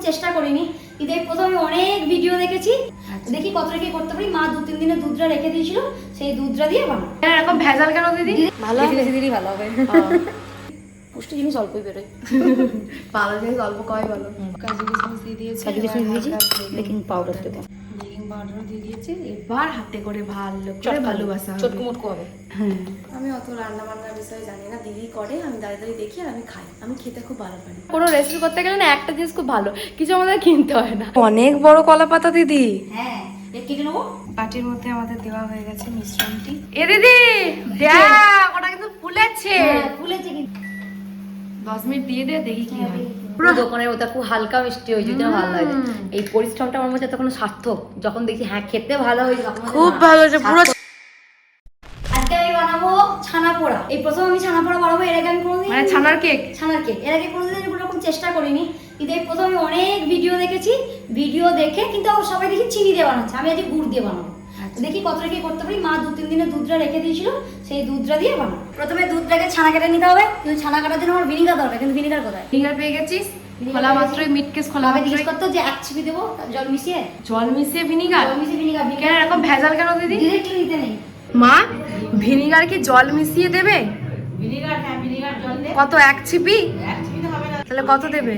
চেষ্টা করিনি, কিন্তু এই প্রথমে অনেক ভিডিও দেখেছি, দেখি কতটা কি করতে পারি। মা 2-3 দিনের দুধটা রেখে দিয়েছিল, সেই দুধটা দিয়ে বানাবো। এরকম ভেজাল কেন দিদি? ভালো বেশি দিলেই ভালো হবে, পুষ্টি জিনিস অল্পই বেরোয়। ভালো জিনিস অল্প কয় ভালো। কাজু কিশমিশ দিয়ে দিয়েছি, কাজু কিশমিশ দিয়েছি, বেকিং পাউডার দেবো, বেকিং পাউডারও দিয়ে দিয়েছি। এবার হাতে করে ভালো করে ভালোবাসা হবে, চটকু মটকু হবে। আমি অত রান্না বান্নার বিষয়ে জানি না, দিদি করে, আমি দাঁড়িয়ে দাঁড়িয়ে দেখি আর আমি খাই। আমি খেতে খুব ভালো পারি। কোনো রেসিপি করতে গেলে না একটা জিনিস খুব ভালো, কিছু আমাদের কিনতে হয় না। অনেক বড় কলা পাতা দিদি। হ্যাঁ, কেটে নেবো। বাটির মধ্যে আমাদের দেওয়া হয়ে গেছে মিশ্রণটি। এ দিদি দেখ, ওটা কিন্তু ফুলেছে। ফুলেছে কিন্তু 10 মিনিট দিয়ে দে, দেখি কি হয়। পুরো দোকানের ওটা খুব হালকা মিষ্টি হয়েছে, যেটা ভালো লাগে। এই পরিশ্রমটা আমার মধ্যে তখন সার্থক, যখন দেখি হ্যাঁ খেতে ভালো হয়েছে। খুব ভালো হয়েছে পুরো। আজকে আমি বানাবো ছানা পোড়া। এই প্রথম আমি ছানা পোড়া বানাবো, এর আগে আমি কোনোদিন মানে ছানার কেক। ছানার কেক এর আগে কোনোদিন এরকম চেষ্টা করিনি, কিন্তু এই প্রথম আমি অনেক ভিডিও দেখেছি। ভিডিও দেখে কিন্তু সবাই দেখি চিনি দিয়ে বানাচ্ছে, আমি আজকে গুড় দিয়ে বানাবো। দেখি কতটা কি করতে পারি। মা 2-3 দিনের দুধটা রেখে দিয়েছিল, সেই দুধটা দিয়ে বানাবো। প্রথমে দুধটাকে ছানা কেটে নিতে হবে, কিন্তু ছানা কাটার জন্য আমার ভিনিগার দরকার। কিন্তু ভিনিগার কোথায়? ভিনিগার পেয়ে গেছিস? খোলা মাত্রই মিট কেস খোলা আমি মাত্রই জিজ্ঞেস করতে যে 1 চিপি দেবো জল মিশিয়ে। জল মিশিয়ে ভিনিগার? জল মিশিয়ে ভিনিগার। কেন এরকম ভেজাল কেন দিদি? ডিরেক্টলি দিতে নেই। মা ভিনিগার কি জল মিশিয়ে দেবে? ভিনিগার, হ্যাঁ ভিনিগার জল দে। কত, 1 চিপি? 1 চিপি তো হবে না, তাহলে কত দেবে?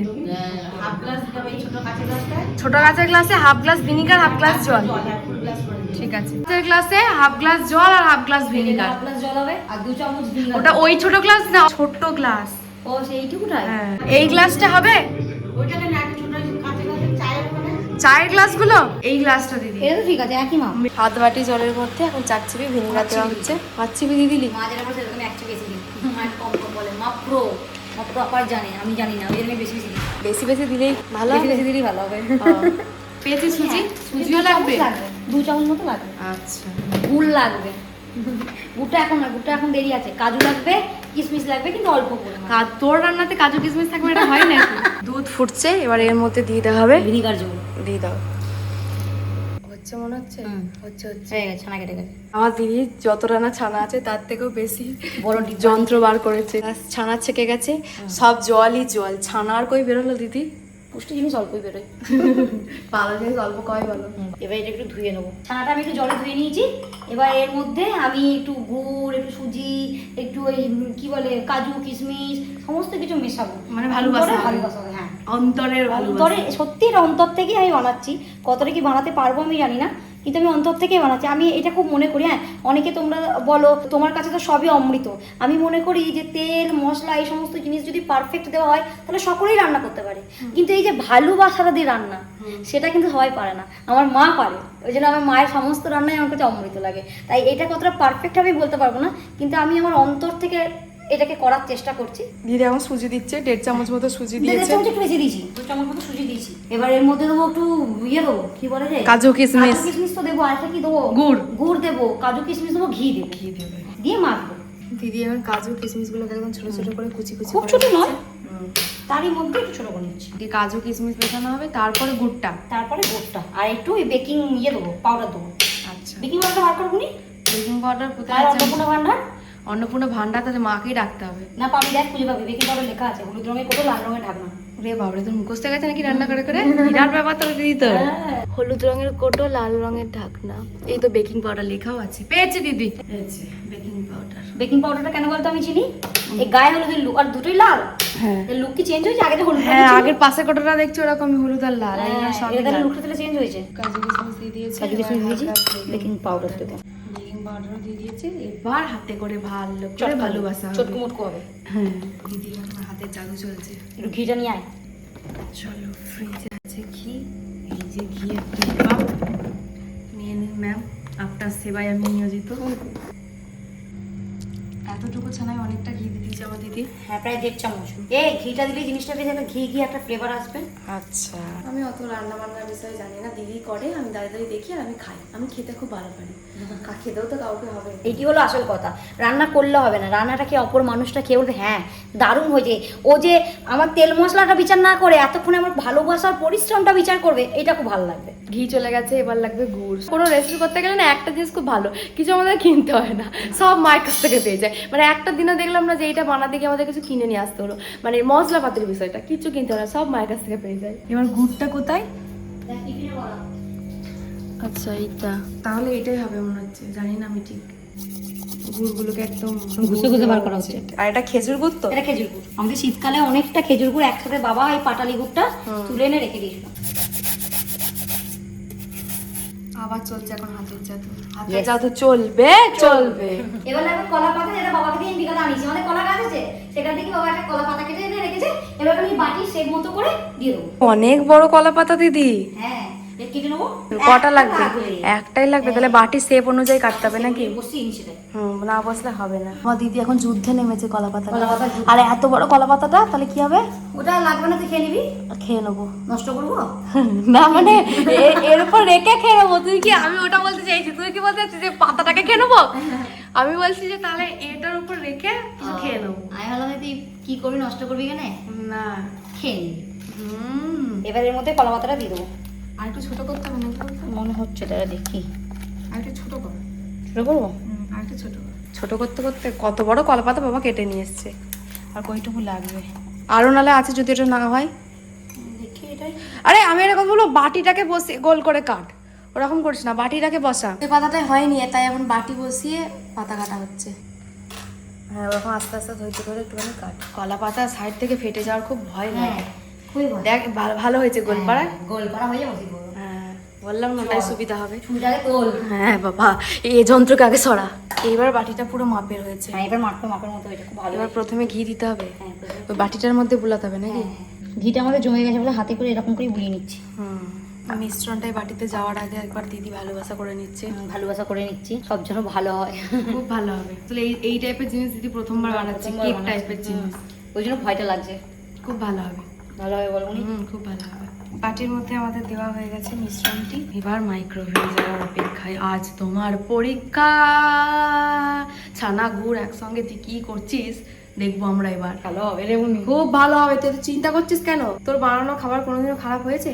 হাফ গ্লাস দিতে হবে। ছোট কাঁচের গ্লাসটা, ছোট কাঁচের গ্লাসে half glass vinegar, half glass জল। ফুল গ্লাস করে দিতে। ঠিক আছে, কাঁচের গ্লাসে হাফ গ্লাস জল আর half glass vinegar. Half glass জল হবে আর 2 চামচ ভিনিগার। ওটা ওই ছোট গ্লাস না, ছোট গ্লাস। ও সেইটুকুটাই? হ্যাঁ, এই গ্লাসটা হবে? ওইটাকে না, একটু ছোট কাঁচের গ্লাসে চায়ের ওখানে চায়ের গ্লাসগুলো? এই গ্লাসটা দিদি। এটা তো ঠিক আছে, একই মাপ। হাত বাটি জলের মধ্যে এখন 4 চিপি ভিনিগার দেওয়া হচ্ছে। 5 চিপি দিয়ে দিলি? মা যেটা বলছে এরকম 1 চিপি বেশি দিই। মা কম কম বলে, মা প্রো প্রপার জানে, আমি জানি না, ওই জন্য বেশি বেশি দিই। বেশি বেশি দিলেই ভালো বেশি হবে। বেশি দিলেই ভালো হবে। পেয়েছি সুজি? সুজিও 2 চামচ লাগবে? 2 চামচ মতো লাগবে। আচ্ছা, গুড় লাগবে। গুড়টা এখন না, গুড়টা এখন দেরি আছে। কাজু লাগবে, কিশমিশ লাগবে, কিন্তু অল্প পরিমাণে। তোর রান্নাতে কাজু কিশমিশ থাকবে, এটা হয় না? দুধ ফুটছে, এবার এর মধ্যে দিয়ে দেওয়া হবে ভিনিগার জল। দিয়ে দাও। হচ্ছে মনে হচ্ছে? হচ্ছে হচ্ছে। হয়ে গেছে, ছানা কেটে গেছে। আমার দিদি যত রান্না ছানা আছে তার থেকেও বেশি বড় যন্ত্র বার করেছে। ছানা ছেঁকে গেছে, সব জলই জল। ছানা আর কই বেরোলো দিদি? পুষ্টি জিনিস অল্পই বেরোয়। ভালো জিনিস অল্প কয় ভালো। এবার এটা একটু ধুয়ে নেবো। ছানাটা আমি একটু জলে ধুয়ে নিয়েছি। এবার এর মধ্যে আমি একটু গুড়, একটু সুজি, একটু ওই কি বলে কাজু কিশমিশ সমস্ত কিছু মেশাবো। মানে ভালোবাসা, ভালোবাসা, হ্যাঁ অন্তরের ভালোবাসা। অন্তরে, সত্যি এটা অন্তর থেকেই আমি বানাচ্ছি। কতটা কি বানাতে পারবো আমি জানি না, কিন্তু আমি অন্তর থেকেই বানাচ্ছি। আমি এটা খুব মনে করি। হ্যাঁ, অনেকে তোমরা বলো তোমার কাছে তো সবই অমৃত। আমি মনে করি যে তেল মশলা এই সমস্ত জিনিস যদি পারফেক্ট দেওয়া হয় তাহলে সকলেই রান্না করতে পারে, কিন্তু এই যে ভালোবাসাটা দিয়ে রান্না, সেটা কিন্তু সবাই পারে না। আমার মা পারে, ওই জন্য আমার মায়ের সমস্ত রান্নাই আমার কাছে অমৃত লাগে। তাই এটা কতটা পারফেক্ট আমি বলতে পারবো না, কিন্তু আমি আমার অন্তর থেকে এটাকে করার চেষ্টা করছি। দিদি এখন সুজি দিচ্ছে, 1.5 চামচ মতো সুজি 1.5 দিয়েছে। চামচ একটু বেশি দিয়েছি, 2 চামচ মতো সুজি দিয়েছি। এবার এর মধ্যে দেবো একটু ইয়ে দেবো, কি বলে যে কাজু কিশমিশ। কাজু কিশমিশ তো দেবো, আর একটা কি দেবো? গুড়। গুড় দেবো, কাজু কিশমিশ দেবো, ঘি দেবো। ঘি দেবে। দিয়ে মাখবো। দিদি এখন কাজু কিশমিশ গুলোকে একদম ছোট ছোট করে কুচি কুচি খুব করে ছোট নয়, নিচ্ছে। তারই মধ্যে একটু ছোট করে নিচ্ছি। দিয়ে কাজু কিশমিশ মেশানো হবে, তারপরে গুড়টা। তারপরে গুড়টা আর একটু ওই বেকিং ইয়ে দেবো, পাউডার দেবো। আচ্ছা, বেকিং পাউডার বার করবো নি? বেকিং পাউডার আর কোথায় আছে? অন্নপূর্ণা ভান্ডার। অন্নপূর্ণা ভান্ডার তাহলে মাকেই ডাকতে হবে। না পাবি, দেখ খুঁজে পাবি, বেকিং পাউডার লেখা আছে, হলুদ রঙের কোটো, লাল রঙের ঢাকনা। রে বাবরে, তোর মুখস্থ গেছে নাকি রান্না করে করে? বিরাট ব্যাপার তো দিদি তো। হলুদ রঙের কোটো, লাল রঙের ঢাকনা, এই তো বেকিং পাউডার লেখাও আছে। পেয়েছি দিদি, পেয়েছি বেকিং পাউডার। বেকিং পাউডারটা কেন বলতো আমি চিনি? এই গায়ে হলুদের লুক, আর দুটোই লাল। হ্যাঁ, এর লুক কি চেঞ্জ হয়েছে? আগে যে হলুদ হ্যাঁ, আগের পাশে কোটোটা দেখছি ওরকম হলুদ আর লাল। এদের লুকটা তাহলে চেঞ্জ হয়েছে। কাজু কিশমিশ দিয়ে দিয়েছি, কাজু কিশমিশ দিয়েছি, বেকিং পাউডার দেবো, বেকিং পাউডারও দিয়ে দিয়েছি। এবার হাতে করে ভালো করে ভালোবাসা হবে। চটকু মটকু হবে। হ্যাঁ, দিদির এখন হাতে জাদু চলছে। একটু ঘিটা নিয়ে আয়। চলো, ফ্রিজে আছে ঘি, এই যে ঘি একটা কাপ নিয়ে নিন ম্যাম, আপনার সেবায় আমি নিয়োজিত। এতটুকু ছানায় অনেকটা ঘি দিয়ে দিয়েছি আমার দিদি। হ্যাঁ, প্রায় 1.5 চামচ। ঘিটা দিলে জিনিসটা বেশ একটা ঘি ঘি একটা ফ্লেভার আসবে। আচ্ছা, আমি অত রান্না বান্নার বিষয়ে জানি না, দিদি করে, আমি দাঁড়িয়ে দাঁড়িয়ে দেখি আর আমি খাই। আমি খেতে খুব ভালো পারি, খেতেও তো কাউকে হবে। এইটি হলো আসল কথা। রান্না করলে হবে না, রান্নাটা খেয়ে অপর মানুষটা খেয়ে বলবে হ্যাঁ দারুণ হয়েছে। ও যে আমার তেল মশলাটা বিচার না করে এতক্ষণে আমার ভালোবাসার পরিশ্রমটা বিচার করবে, এটা খুব ভালো লাগবে। ঘি চলে গেছে, এবার লাগবে গুড়। কোনো রেসিপি করতে গেলে না একটা জিনিস খুব ভালো, কিছু আমাদের কিনতে হয় না, সব মায়ের কাছ থেকে পেয়ে যায়। মানে একটা দিনও দেখলাম না যে এটা বানাতে গিয়ে আমাদের কিছু কিনে নিয়ে আসতে হলো, মানে মশলাপাতির বিষয়টা কিছু কিনতে হলো না, সব মায়ের কাছ থেকে পেয়ে যায়। এবার গুড়টা কোথায়? আচ্ছা এইটা, তাহলে এটাই হবে মনে হচ্ছে, জানি না আমি ঠিক। গুড়গুলোকে একদম ঘুষে ঘুষে বার করা হচ্ছে। আর এটা খেজুর গুড় তো? এটা খেজুর গুড়। আমাদের শীতকালে অনেকটা খেজুর গুড় একসাথে বাবা এই পাটালি গুড়টা তুলে এনে রেখে দিয়েছিল। আবার চলছে এখন হাতের জাদু, হাতের জাদু চলবে চলবে। এবার এখন কলা পাতা, যেটা বাবাকে দিয়ে আমি বিকালে আনিয়েছি, আমাদের কলা গাছ আছে, সেখান থেকে বাবা একটা কলা পাতা কেটে এনে রেখেছে। এবার আমি বাটি শেপ মতো করে দিয়ে দেবো। অনেক বড় কলা পাতা দিদি। হ্যাঁ, এর কেটে নেবো। কটা লাগবে? একটাই লাগবে, তাহলে বাটি শেপ অনুযায়ী কাটতে হবে নাকি? বসিয়ে নি সেটা। না বসলে হবে না। আমার দিদি এখন যুদ্ধে নেমেছে কলা পাতা। কলা পাতার যুদ্ধ। আর এত বড় কলা পাতাটা তাহলে কি হবে? ওটা লাগবে না, তুই খেয়ে নিবি। খেয়ে নেবো। নষ্ট করবো না মানে এর উপর রেখে খেয়ে নেবো। তুই কি, আমি ওটা বলতে চাইছি, তুই কি বলতে চাইছিস যে পাতাটাকে খেয়ে নেবো? আমি বলছি যে তাহলে এটার উপর রেখে কিছু খেয়ে নেবো। আমি ভাবলাম তুই কি করবি, নষ্ট করবি কেন? না, খেয়ে নিবি। এবার এর মধ্যে কলা পাতাটা দিয়ে দেবো। আর একটু ছোট করতে হবে নাকি? মনে হচ্ছে, তারা দেখি। আর একটু ছোট কর। ছোট করবো? আর একটু ছোট কর। ছোট করতে করতে কত বড় কলা পাতা বাবা কেটে নিয়ে এসছে। আর কইটুকু লাগবে? আরো নালে আছে যদি এটা না হয়। দেখি এটাই। আরে আমি এরকম বলবো, বাটিটাকে বসে গোল করে কাট, ওরকম করিস না, বাটিটাকে বসা। এই পাতাটাই হয়নি, তাই এখন বাটি বসিয়ে পাতা কাটা হচ্ছে। হ্যাঁ, ওরকম আস্তে আস্তে ধৈর্য ধরে একটুখানি কাট। কলা পাতা সাইড থেকে ফেটে যাওয়ার খুব ভয় লাগে। খুবই ভালো। দেখ ভালো হয়েছে গোল পাড়া। গোল করা হয়ে যাবে। হ্যাঁ, বললাম না, ওটাই সুবিধা হবে। ছুরিটাকে তোল। হ্যাঁ বাবা, এই যন্ত্রকে আগে সরা। এইবার বাটিটা পুরো মাপের হয়েছে। হ্যাঁ, এবার মাপের মতো এটা খুব ভালো। এবার প্রথমে ঘি দিতে হবে। হ্যাঁ, ওই বাটিটার মধ্যে বুলাতে হবে নাকি? ঘিটা আমাদের জমে গেছে বলে হাতে করে এরকম করে বুলিয়ে নিচ্ছি। মিশ্রণটাই বাটিতে যাওয়ার আগে একবার দিদি ভালোবাসা করে নিচ্ছে। ভালোবাসা করে নিচ্ছি, সব যেন ভালো হয়। খুব ভালো হবে। তাহলে এই টাইপের জিনিস দিদি প্রথমবার বানাচ্ছে, কেক টাইপের জিনিস। ওই জন্য ভয়টা লাগছে। খুব ভালো হবে। ভালো হবে বলবনি? খুব ভালো হবে। বাটির মধ্যে আমাদের দেওয়া হয়ে গেছে মিশ্রণটি। এবার মাইক্রোওয়েভে যাওয়ার অপেক্ষায়। আজ তোমার পরীক্ষা, ছানা গুড় একসঙ্গে তুই কি করছিস দেখবো আমরা এবার। ভালো হবে রে উনি। খুব ভালো হবে। তুই তো চিন্তা করছিস কেন? তোর বানানো খাবার কোনোদিনও খারাপ হয়েছে?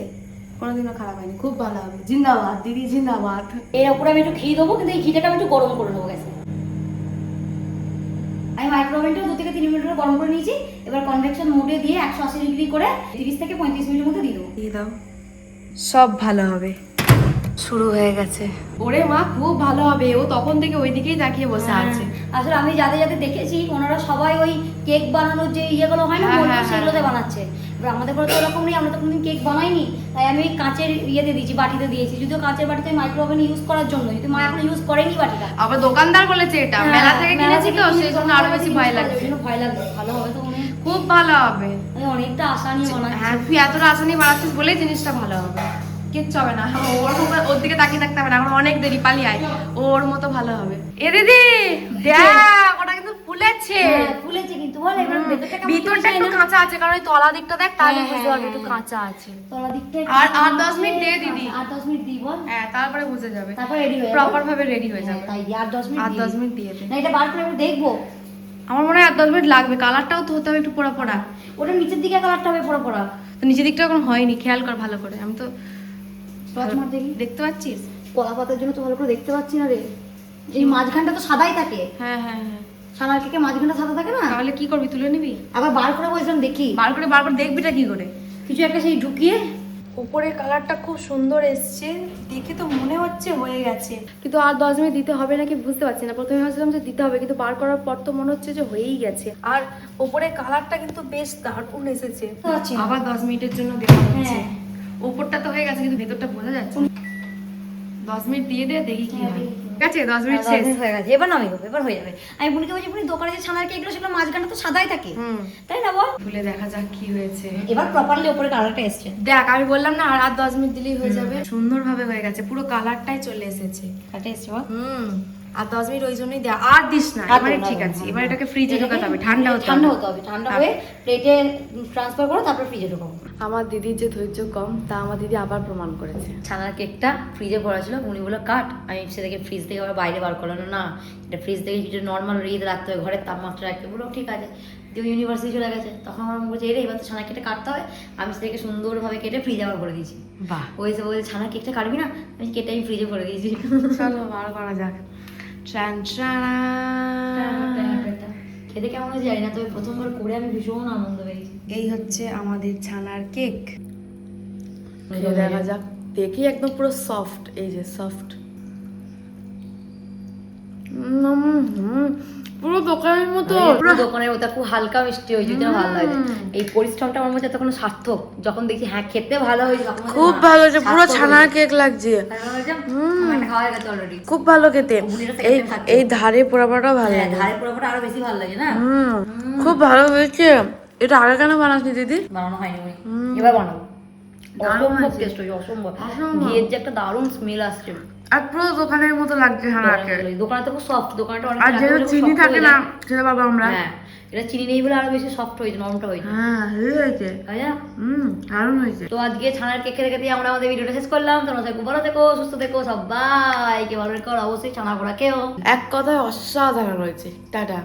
কোনোদিনও খারাপ হয়নি। খুব ভালো হবে। জিন্দাবাদ দিদি, জিন্দাবাদ। এর উপরে আমি একটু ঘি দেবো, কিন্তু এই ঘিটাকে আমি একটু গরম করে নেবো গ্যাসে। আমি মাইক্রোওভেনটা 2 থেকে 3 মিনিট গরম করে নিয়েছি। এবার কনভেকশন মোডে দিয়ে 180 ডিগ্রি করে 30 থেকে 35 মিনিটের মধ্যে দিয়ে দেবো। দিয়ে দাও, সব ভালো হবে। শুরু হয়ে গেছে। ওরে মা, খুব ভালো হবে। ও তখন থেকে ওই দিকেই তাকিয়ে বসে আছে। আসলে আমি যাদের যাদের দেখেছি, ওনারা সবাই ওই কেক বানানোর যে ইয়েগুলো হয় না, সেগুলোতে বানাচ্ছে। এবার আমাদের ঘরে তো এরকম নেই, আমরা তো কোনোদিন কেক বানাইনি, তাই আমি কাঁচের ইয়েতে দিয়েছি, বাটিতে দিয়েছি। যদিও কাঁচের বাটিতে মাইক্রোওভেন ইউজ করার জন্য, কিন্তু মা এখন ইউজ করেনি বাটিটা। আবার দোকানদার বলেছে এটা মেলা থেকে কিনেছি তো, সেই জন্য আরো বেশি ভয় লাগছে। ভয় লাগবে। ভালো হবে তো মনে হয়। খুব ভালো হবে। আমি অনেকটা আশা নিয়ে বানাচ্ছি। হ্যাঁ, তুই এতটা আশা নিয়ে বানাচ্ছিস বলেই জিনিসটা ভালো হবে। কিচ্ছু হবে না। ওর দিকে তাকিয়ে থাকতে হবে না, এখন অনেক দেরি, পালিয়ে আয়। ওর মতো ভালো হবে। এ দিদি দেখ, ওটা কিন্তু ফুলেছে। ফুলেছে কিন্তু বল, এবার ভিতরটা একটু কাঁচা আছে, কারণ ওই তলা দিকটা দেখ, তাহলে বুঝতে পারবি একটু কাঁচা আছে। তলা দিকটা আর 10 মিনিট দে দিদি। 8-10 মিনিট দিই বল। হ্যাঁ, তারপরে বুঝে যাবে, তারপর রেডি হয়ে যাবে, প্রপার ভাবে রেডি হয়ে যাবে। তাই 8-10 মিনিট। 10 মিনিট দিয়ে দে। না, এটা বার করে একটু দেখবো। আমার মনে হয় 10 মিনিট লাগবে। কালারটাও তো হতে হবে একটু পোড়া পোড়া। ওটা নিচের দিকে কালারটা হবে পোড়া পোড়া। তো নিচের দিকটা এখন হয়নি, খেয়াল কর ভালো করে। আমি তো দেখি, দেখতে পাচ্ছিস? কলা পাতার জন্য তো ভালো করে দেখতে পাচ্ছি না রে। এই মাঝখানটা তো সাদাই থাকে। হ্যাঁ হ্যাঁ হ্যাঁ। সানার কেকে মাঝখানটা সাদা থাকে না? তাহলে কি করবি, তুলে নিবি? আবার বার করে বলছিলাম দেখি। বার করে দেখবিটা কি করে? কিছু একটা সেই ঢুকিয়ে। উপরের কালারটা খুব সুন্দর এসছে, দেখে তো মনে হচ্ছে হয়ে গেছে, কিন্তু আর 10 মিনিট দিতে হবে নাকি বুঝতে পারছি না। প্রথমে ভাবছিলাম যে দিতে হবে, কিন্তু বার করার পর তো মনে হচ্ছে যে হয়েই গেছে। আর উপরের কালারটা কিন্তু বেশ দারুণ এসেছে। আবার 10 মিনিটের জন্য দেওয়া হচ্ছে। উপরটা তো হয়ে গেছে, কিন্তু ভেতরটা বোঝা যাচ্ছে। 10 মিনিট দিয়ে দে, দেখি কি হয়। ঠিক আছে, 10 মিনিট শেষ হয়ে গেছে। এবার নামিয়ে দেবো, এবার হয়ে যাবে। আমি বুনিকে বলছি, বুনি দোকানে যে ছানার কেকগুলো সেগুলো মাঝখানটা তো সাদাই থাকে, তাই না বল? খুলে দেখা যাক কি হয়েছে। এবার প্রপারলি উপরে কালারটা এসছে। দেখ, আমি বললাম না আর 10 মিনিট দিলেই হয়ে যাবে। সুন্দরভাবে হয়ে গেছে, পুরো কালারটাই চলে এসেছে। কালারটা এসছে বল। আর 10 মিনিট ওই জন্যই দেয়া, আর দিস না। এবারে ঠিক আছে, এবার এটাকে ফ্রিজে ঢোকাতে হবে। ঠান্ডা হতে হবে। ঠান্ডা হয়ে প্লেটে ট্রান্সফার করে তারপর ফ্রিজে ঢোকাবো। আমার দিদির যে ধৈর্য কম, তা আমার দিদি আবার প্রমাণ করেছে। ছানার কেকটা ফ্রিজে ভরা ছিল, উনি বলে কাট। আমি সেটাকে ফ্রিজ থেকে আবার বাইরে বার করলাম না, এটা ফ্রিজ থেকে কিছু নর্মাল রিতে রাখতে হবে, ঘরের তাপমাত্রা রাখতে। বলো ঠিক আছে। দিয়ে ইউনিভার্সিটি চলে গেছে, তখন আমার বলছে এরে এবার তো ছানা কেটে কাটতে হয়। আমি সেটাকে সুন্দরভাবে কেটে ফ্রিজে আবার ভরে দিয়েছি। বাহ, ওই যে বলছে ছানা কেকটা কাটবি না, আমি কেটে আমি ফ্রিজে ভরে দিয়েছি। চলো বার করা যাক। খেতে কেমন হয়েছে জানি না, তবে প্রথমবার করে আমি ভীষণ আনন্দ পেয়েছি। এই হচ্ছে আমাদের ছানার কেক। দেখা যাক, দেখি একদম পুরো সফট, এই যে সফট, পুরো দোকানের মতো। পুরো দোকানের মতো খুব হালকা মিষ্টি হয়েছে, যেটা ভালো লাগে। এই পরিশ্রমটা আমার মধ্যে তখন সার্থক, যখন দেখি হ্যাঁ খেতে ভালো হয়েছে তখন খুব ভালো হয়েছে, পুরো ছানার কেক লাগছে, খাওয়া গেছে অলরেডি। খুব ভালো খেতে। এই এই ধারে পোড়াপাটাও ভালো লাগে, ধারে পোড়াটা আরো বেশি ভালো লাগে না? খুব ভালো হয়েছে। এটা আগে কেন বানাসনি দিদি? বানানো হয়নি, এবার বানাবো। অসম্ভব টেস্ট হয়েছে, অসম্ভব। ঘিয়ের যে একটা দারুণ স্মেল আসছে, আর পুরো দোকানের মতো লাগছে ছানার কেক। দোকানে তো খুব সফট, দোকানটা অনেক, আর যেটা চিনি থাকে না সেটা পাবো আমরা। হ্যাঁ, এটা চিনি নেই বলে আরো বেশি সফট হয়েছে, নরমটা হয়েছে। হ্যাঁ, হয়েছে, তাই না? দারুণ হয়েছে। তো আজকে ছানার কেক খেতে খেতে আমরা আমাদের ভিডিওটা শেষ করলাম। তোমরা সবাই খুব ভালো থেকো, সুস্থ থেকো, সবাইকে ভালো রেখো, আর অবশ্যই ছানা পোড়া খেও। এক কথায় অসাধারণ হয়েছে। টাটা।